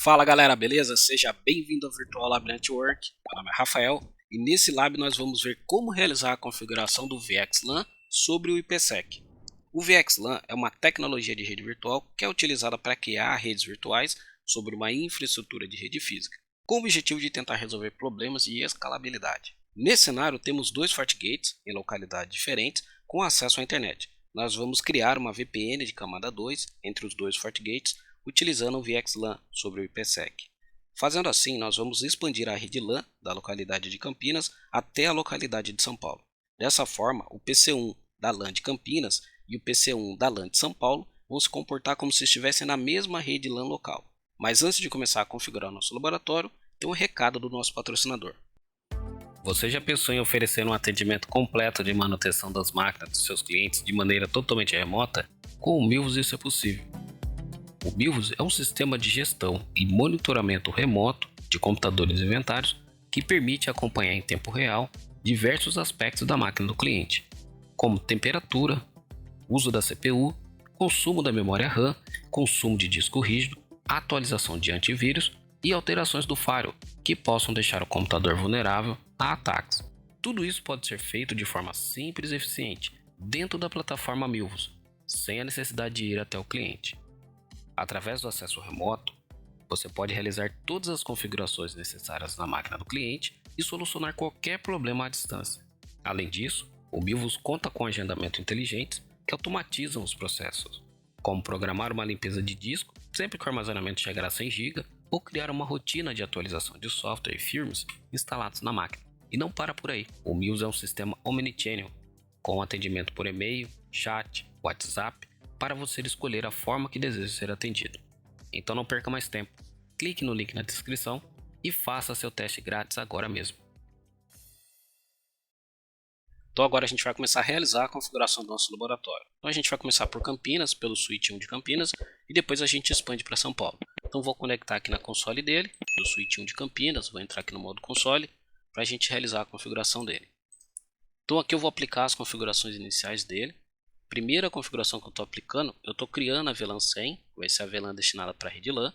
Fala galera, beleza? Seja bem-vindo ao Virtual Lab Network. Meu nome é Rafael e nesse lab nós vamos ver como realizar a configuração do VXLAN sobre o IPsec. O VXLAN é uma tecnologia de rede virtual que é utilizada para criar redes virtuais sobre uma infraestrutura de rede física, com o objetivo de tentar resolver problemas de escalabilidade. Nesse cenário temos dois FortiGates em localidades diferentes com acesso à internet. Nós vamos criar uma VPN de camada 2 entre os dois FortiGates utilizando o VXLAN sobre o IPsec. Fazendo assim, nós vamos expandir a rede LAN da localidade de Campinas até a localidade de São Paulo. Dessa forma, o PC1 da LAN de Campinas e o PC1 da LAN de São Paulo vão se comportar como se estivessem na mesma rede LAN local. Mas antes de começar a configurar o nosso laboratório, tem um recado do nosso patrocinador. Você já pensou em oferecer um atendimento completo de manutenção das máquinas dos seus clientes de maneira totalmente remota? Com o Milvus isso é possível. O Milvus é um sistema de gestão e monitoramento remoto de computadores e inventários que permite acompanhar em tempo real diversos aspectos da máquina do cliente, como temperatura, uso da CPU, consumo da memória RAM, consumo de disco rígido, atualização de antivírus e alterações do firewall que possam deixar o computador vulnerável a ataques. Tudo isso pode ser feito de forma simples e eficiente dentro da plataforma Milvus, sem a necessidade de ir até o cliente. Através do acesso remoto, você pode realizar todas as configurações necessárias na máquina do cliente e solucionar qualquer problema à distância. Além disso, o Milvus conta com agendamento inteligente que automatizam os processos, como programar uma limpeza de disco sempre que o armazenamento chegar a 100 GB ou criar uma rotina de atualização de software e firmware instalados na máquina. E não para por aí, o Milvus é um sistema omnichannel, com atendimento por e-mail, chat, WhatsApp, para você escolher a forma que deseja ser atendido. Então não perca mais tempo, clique no link na descrição e faça seu teste grátis agora mesmo. Então agora a gente vai começar a realizar a configuração do nosso laboratório. Então a gente vai começar por Campinas, pelo switch 1 de Campinas, e depois a gente expande para São Paulo. Então vou conectar aqui na console dele, do switch 1 de Campinas, vou entrar aqui no modo console, para a gente realizar a configuração dele. Então aqui eu vou aplicar as configurações iniciais dele. Primeira configuração que eu estou aplicando, eu estou criando a VLAN 100, que vai ser a VLAN destinada para a rede LAN.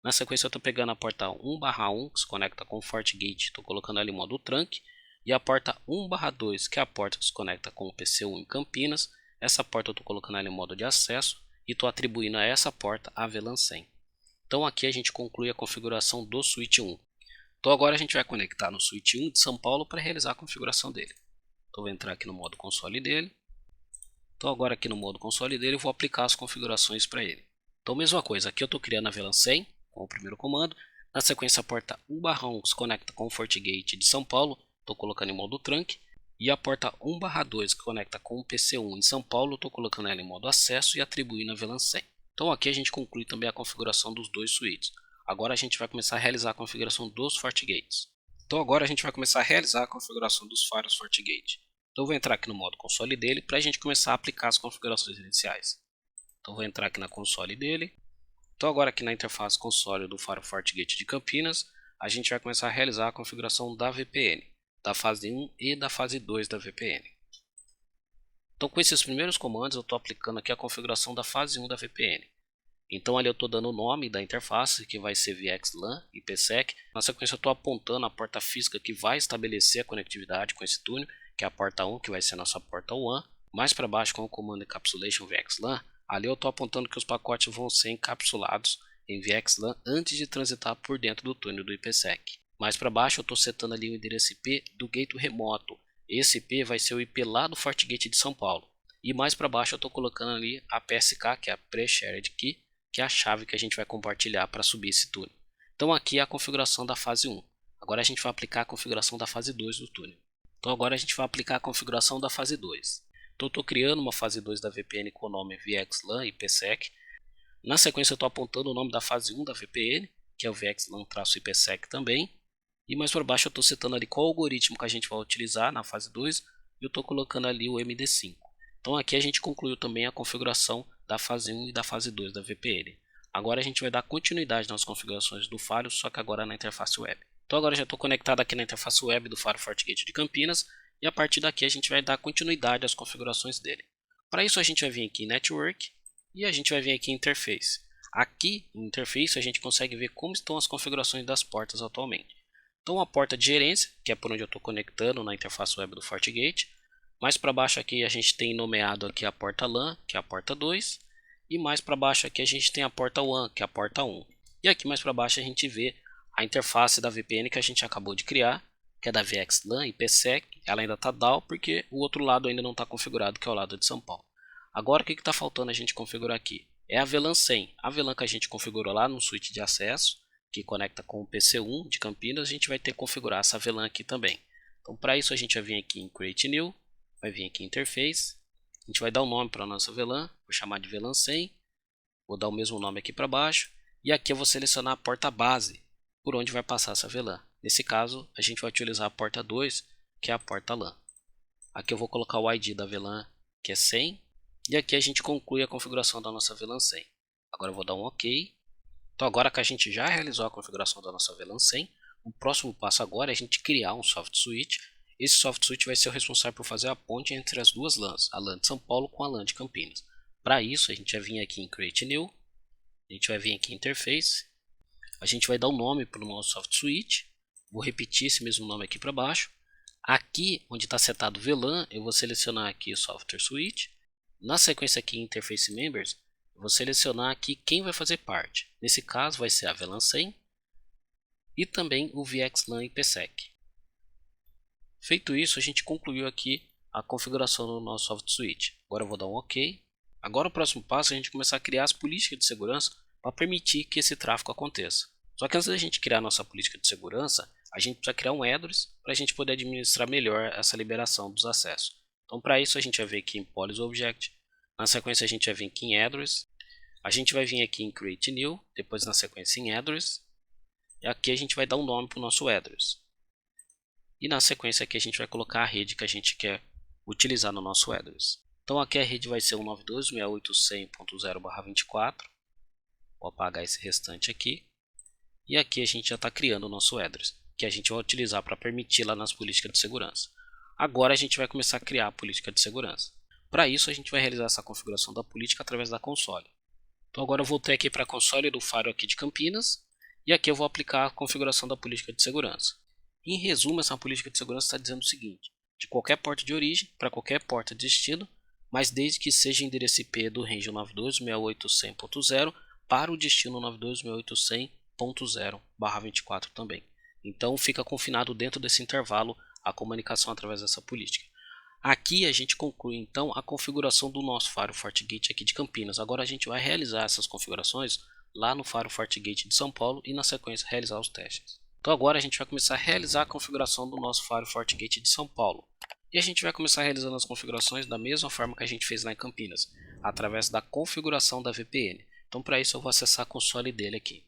Na sequência eu estou pegando a porta 1/1, que se conecta com o FortiGate, estou colocando ali em modo trunk. E a porta 1/2, que é a porta que se conecta com o PC1 em Campinas. Essa porta eu estou colocando ali em modo de acesso e estou atribuindo a essa porta a VLAN 100. Então aqui a gente conclui a configuração do switch 1. Então agora a gente vai conectar no switch 1 de São Paulo para realizar a configuração dele. Então vou entrar aqui no modo console dele. Então agora aqui no modo console dele eu vou aplicar as configurações para ele. Então mesma coisa, aqui eu estou criando a VLAN 100 com o primeiro comando. Na sequência a porta 1/1 se conecta com o FortiGate de São Paulo, estou colocando em modo trunk. E a porta 1/2 que conecta com o PC1 em São Paulo, estou colocando ela em modo acesso e atribuindo a VLAN 100. Então aqui a gente conclui também a configuração dos dois switches. Agora a gente vai começar a realizar a configuração dos FortiGates. Então agora a gente vai começar a realizar a configuração dos firewalls FortiGate. Então eu vou entrar aqui no modo console dele para a gente começar a aplicar as configurações iniciais. Então vou entrar aqui na console dele. Então agora aqui na interface console do firewall FortiGate de Campinas, a gente vai começar a realizar a configuração da VPN, da fase 1 e da fase 2 da VPN. Então com esses primeiros comandos eu estou aplicando aqui a configuração da fase 1 da VPN. Então ali eu estou dando o nome da interface, que vai ser VXLAN IPsec. Na sequência eu estou apontando a porta física que vai estabelecer a conectividade com esse túnel, que é a porta 1, que vai ser a nossa porta WAN. Mais para baixo com o comando encapsulation VXLAN, ali eu estou apontando que os pacotes vão ser encapsulados em VXLAN antes de transitar por dentro do túnel do IPsec. Mais para baixo eu estou setando ali o endereço IP do gateway remoto. Esse IP vai ser o IP lá do FortiGate de São Paulo. E mais para baixo eu estou colocando ali a PSK, que é a Pre-Shared Key, que é a chave que a gente vai compartilhar para subir esse túnel. Então aqui é a configuração da fase 1. Agora a gente vai aplicar a configuração da fase 2 do túnel. Então agora a gente vai aplicar a configuração da fase 2. Então eu estou criando uma fase 2 da VPN com o nome VXLAN IPsec. Na sequência eu estou apontando o nome da fase 1 da VPN, que é o VXLAN-IPsec também. E mais por baixo eu estou setando ali qual algoritmo que a gente vai utilizar na fase 2 e eu estou colocando ali o MD5. Então aqui a gente concluiu também a configuração da fase 1 e da fase 2 da VPN. Agora a gente vai dar continuidade nas configurações do firewall, só que agora na interface web. Então agora já estou conectado aqui na interface web do firewall FortiGate de Campinas e a partir daqui a gente vai dar continuidade às configurações dele. Para isso a gente vai vir aqui em Network e a gente vai vir aqui em Interface. Aqui no interface a gente consegue ver como estão as configurações das portas atualmente. Então a porta de gerência, que é por onde eu estou conectando na interface web do FortiGate. Mais para baixo aqui a gente tem nomeado aqui a porta LAN, que é a porta 2. E mais para baixo aqui a gente tem a porta WAN, que é a porta 1. E aqui mais para baixo a gente vê a interface da VPN que a gente acabou de criar, que é da VXLAN IPsec. Ela ainda está down porque o outro lado ainda não está configurado, que é o lado de São Paulo. Agora o que está faltando a gente configurar aqui? É a VLAN 100. A VLAN que a gente configurou lá no switch de acesso, que conecta com o PC1 de Campinas, a gente vai ter que configurar essa VLAN aqui também. Então para isso a gente vai vir aqui em Create New, vai vir aqui em Interface, a gente vai dar um nome para a nossa VLAN, vou chamar de VLAN 100, vou dar o mesmo nome aqui para baixo, e aqui eu vou selecionar a porta base, por onde vai passar essa VLAN. Nesse caso a gente vai utilizar a porta 2, que é a porta LAN. Aqui eu vou colocar o ID da VLAN, que é 100, e aqui a gente conclui a configuração da nossa VLAN 100. Agora eu vou dar um OK. Então agora que a gente já realizou a configuração da nossa VLAN 100, o próximo passo agora é a gente criar um soft switch. Esse soft switch vai ser o responsável por fazer a ponte entre as duas LANs, a LAN de São Paulo com a LAN de Campinas. Para isso a gente vai vir aqui em Create New, a gente vai vir aqui em Interface, a gente vai dar um nome para o nosso soft switch, vou repetir esse mesmo nome aqui para baixo. Aqui onde está setado VLAN, eu vou selecionar aqui o Software Switch. Na sequência aqui Interface Members, eu vou selecionar aqui quem vai fazer parte. Nesse caso vai ser a VLAN 100 e também o VXLAN IPsec. Feito isso, a gente concluiu aqui a configuração do nosso soft switch. Agora eu vou dar um OK. Agora o próximo passo é a gente começar a criar as políticas de segurança para permitir que esse tráfego aconteça. Só que antes da gente criar a nossa política de segurança, a gente precisa criar um address para a gente poder administrar melhor essa liberação dos acessos. Então para isso a gente vai vir aqui em Policy Object, na sequência a gente vai vir aqui em Address, a gente vai vir aqui em Create New, depois na sequência em Address, e aqui a gente vai dar um nome para o nosso address. E na sequência aqui a gente vai colocar a rede que a gente quer utilizar no nosso address. Então aqui a rede vai ser 192.168.100/24, vou apagar esse restante aqui, e aqui a gente já está criando o nosso address, que a gente vai utilizar para permitir lá nas políticas de segurança. Agora a gente vai começar a criar a política de segurança. Para isso a gente vai realizar essa configuração da política através da console. Então agora eu voltei aqui para a console do Firewall aqui de Campinas, e aqui eu vou aplicar a configuração da política de segurança. Em resumo, essa política de segurança está dizendo o seguinte: de qualquer porta de origem para qualquer porta de destino, mas desde que seja endereço IP do range 92.168.100.0 para o destino 92.168.100/24 também. Então fica confinado dentro desse intervalo a comunicação através dessa política. Aqui a gente conclui então a configuração do nosso Firewall FortiGate aqui de Campinas. Agora a gente vai realizar essas configurações lá no Firewall FortiGate de São Paulo e na sequência realizar os testes. Então agora a gente vai começar a realizar a configuração do nosso Firewall FortiGate de São Paulo. E a gente vai começar realizando as configurações da mesma forma que a gente fez lá em Campinas, através da configuração da VPN. Então para isso eu vou acessar a console dele aqui.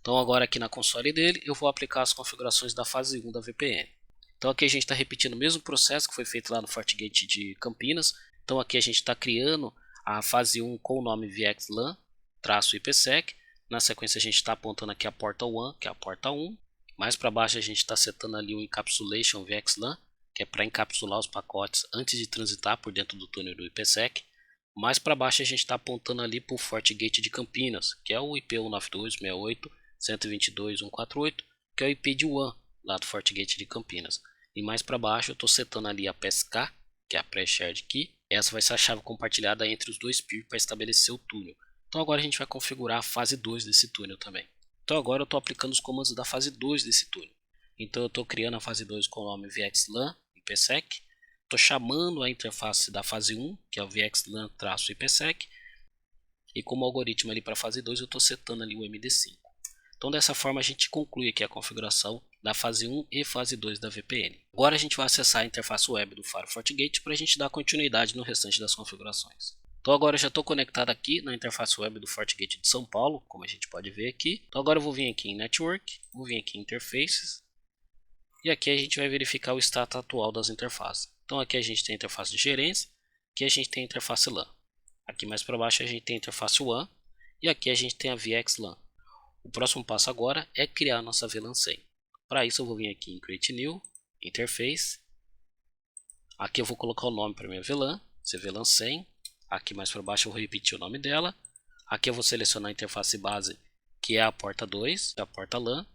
Então agora aqui na console dele eu vou aplicar as configurações da fase 1 da VPN. Então aqui a gente está repetindo o mesmo processo que foi feito lá no FortiGate de Campinas. Então aqui a gente está criando a fase 1 com o nome VXLAN-IPsec. Na sequência a gente está apontando aqui a porta WAN, que é a porta 1. Mais para baixo a gente está setando ali o Encapsulation VXLAN, que é para encapsular os pacotes antes de transitar por dentro do túnel do IPsec. Mais para baixo a gente está apontando ali para o FortiGate de Campinas, que é o IP 192.168.122.148, que é o IP de WAN lá do FortiGate de Campinas. E mais para baixo eu estou setando ali a PSK, que é a Pre-Shared Key. Essa vai ser a chave compartilhada entre os dois peers para estabelecer o túnel. Então agora a gente vai configurar a fase 2 desse túnel também. Então agora eu estou aplicando os comandos da fase 2 desse túnel. Então eu estou criando a fase 2 com o nome VXLAN IPsec. Estou chamando a interface da fase 1, que é o VXLAN-IPsec. E como algoritmo ali para a fase 2 eu estou setando ali o MD5. Então dessa forma a gente conclui aqui a configuração da fase 1 e fase 2 da VPN. Agora a gente vai acessar a interface web do Firewall FortiGate para a gente dar continuidade no restante das configurações. Então agora eu já estou conectado aqui na interface web do FortiGate de São Paulo, como a gente pode ver aqui. Então agora eu vou vir aqui em Network, vou vir aqui em Interfaces, e aqui a gente vai verificar o status atual das interfaces. Então aqui a gente tem a interface de gerência, aqui a gente tem a interface LAN. Aqui mais para baixo a gente tem a interface WAN, e aqui a gente tem a VXLAN. O próximo passo agora é criar a nossa VLAN 100. Para isso eu vou vir aqui em Create New, Interface. Aqui eu vou colocar o nome para minha VLAN, VLAN 100. Aqui mais para baixo eu vou repetir o nome dela. Aqui eu vou selecionar a interface base, que é a porta 2, a porta LAN.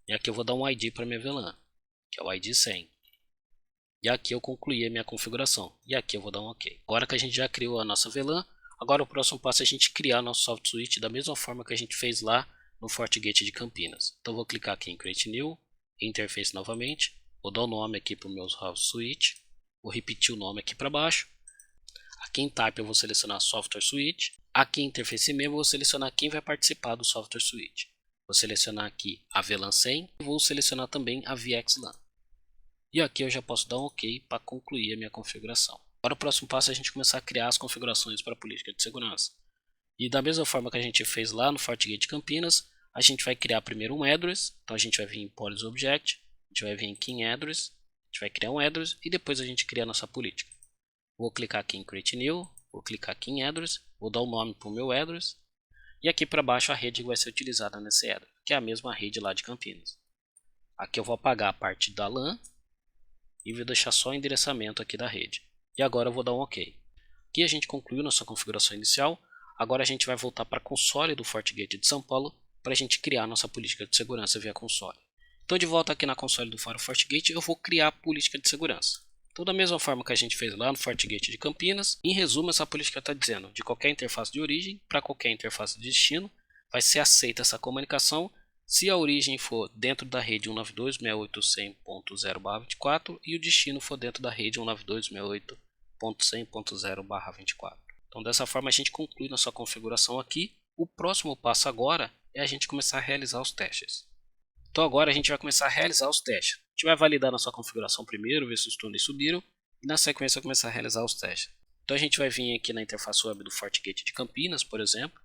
E aqui eu vou dar um ID para minha VLAN, que é o ID 100. E aqui eu concluí a minha configuração. E aqui eu vou dar um OK. Agora que a gente já criou a nossa VLAN, agora o próximo passo é a gente criar nosso soft switch da mesma forma que a gente fez lá no FortiGate de Campinas. Então eu vou clicar aqui em Create New, Interface novamente. Vou dar o nome aqui para o meu soft switch. Vou repetir o nome aqui para baixo. Aqui em Type eu vou selecionar Software Switch. Aqui em Interface Memo eu vou selecionar quem vai participar do Software Switch. Vou selecionar aqui a VLAN 100 e vou selecionar também a VXLAN. E aqui eu já posso dar um OK para concluir a minha configuração. Agora o próximo passo é a gente começar a criar as configurações para a política de segurança. E da mesma forma que a gente fez lá no FortiGate Campinas, a gente vai criar primeiro um address. Então a gente vai vir em Policy Object, a gente vai vir aqui em Address, a gente vai criar um address e depois a gente cria a nossa política. Vou clicar aqui em Create New, vou clicar aqui em Address, vou dar o nome para o meu address. E aqui para baixo a rede que vai ser utilizada nesse address, que é a mesma rede lá de Campinas. Aqui eu vou apagar a parte da LAN e vou deixar só o endereçamento aqui da rede. E agora eu vou dar um OK. Aqui a gente concluiu nossa configuração inicial. Agora a gente vai voltar para a console do FortiGate de São Paulo para a gente criar nossa política de segurança via console. Então de volta aqui na console do FortiGate eu vou criar a política de segurança. Então da mesma forma que a gente fez lá no FortiGate de Campinas, em resumo essa política está dizendo de qualquer interface de origem para qualquer interface de destino, vai ser aceita essa comunicação se a origem for dentro da rede 192.168.1.0/24 e o destino for dentro da rede 192.168.100.0/24. Então dessa forma a gente conclui nossa configuração aqui. O próximo passo agora é a gente começar a realizar os testes. Então agora a gente vai começar a realizar os testes. A gente vai validar nossa configuração primeiro, ver se os túneis subiram e na sequência começar a realizar os testes. Então a gente vai vir aqui na interface web do FortiGate de Campinas, por exemplo.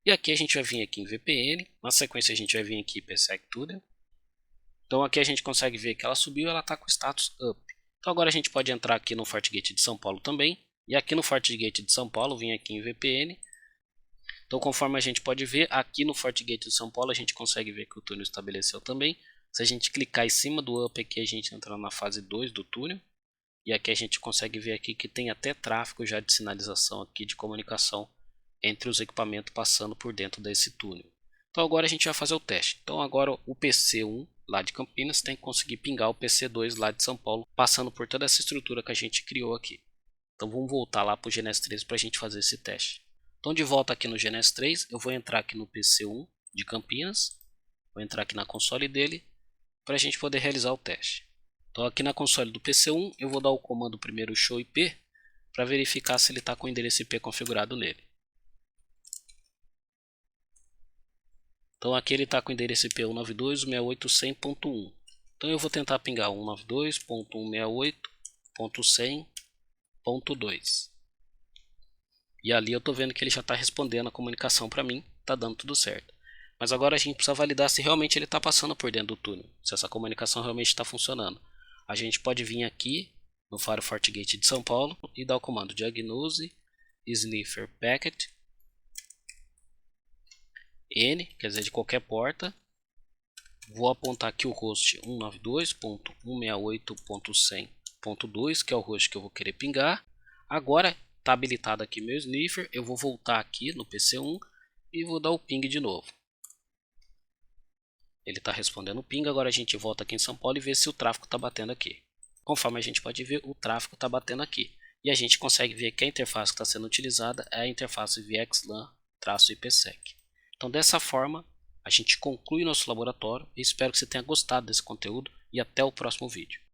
E aqui a gente vai vir aqui em VPN, na sequência a gente vai vir aqui em IPsec Tunnel. Então aqui a gente consegue ver que ela subiu e ela está com status up. Então agora a gente pode entrar aqui no FortiGate de São Paulo também. E aqui no FortiGate de São Paulo, vim aqui em VPN. Então conforme a gente pode ver, aqui no FortiGate de São Paulo a gente consegue ver que o túnel estabeleceu também. Se a gente clicar em cima do up aqui, a gente entra na fase 2 do túnel. E aqui a gente consegue ver aqui que tem até tráfego já de sinalização aqui de comunicação entre os equipamentos passando por dentro desse túnel. Então agora a gente vai fazer o teste. Então agora o PC1 lá de Campinas tem que conseguir pingar o PC2 lá de São Paulo, passando por toda essa estrutura que a gente criou aqui. Então vamos voltar lá para o GNS3 para a gente fazer esse teste. Então de volta aqui no GNS3, eu vou entrar aqui no PC1 de Campinas, vou entrar aqui na console dele para a gente poder realizar o teste. Então aqui na console do PC1 eu vou dar o comando primeiro show IP para verificar se ele está com o endereço IP configurado nele. Então aqui ele está com o endereço IP 192.168.100.1. Então eu vou tentar pingar 192.168.100.2. E ali eu estou vendo que ele já está respondendo a comunicação para mim, está dando tudo certo. Mas agora a gente precisa validar se realmente ele está passando por dentro do túnel, se essa comunicação realmente está funcionando. A gente pode vir aqui no Faro FortiGate de São Paulo e dar o comando diagnose sniffer packet N, quer dizer de qualquer porta. Vou apontar aqui o host 192.168.100.2, que é o host que eu vou querer pingar. Agora está habilitado aqui meu sniffer, eu vou voltar aqui no PC1 e vou dar o ping de novo. Ele está respondendo o ping, agora a gente volta aqui em São Paulo e vê se o tráfego está batendo aqui. Conforme a gente pode ver, o tráfego está batendo aqui. E a gente consegue ver que a interface que está sendo utilizada é a interface VXLAN-IPsec. Então dessa forma, a gente conclui nosso laboratório e espero que você tenha gostado desse conteúdo e até o próximo vídeo.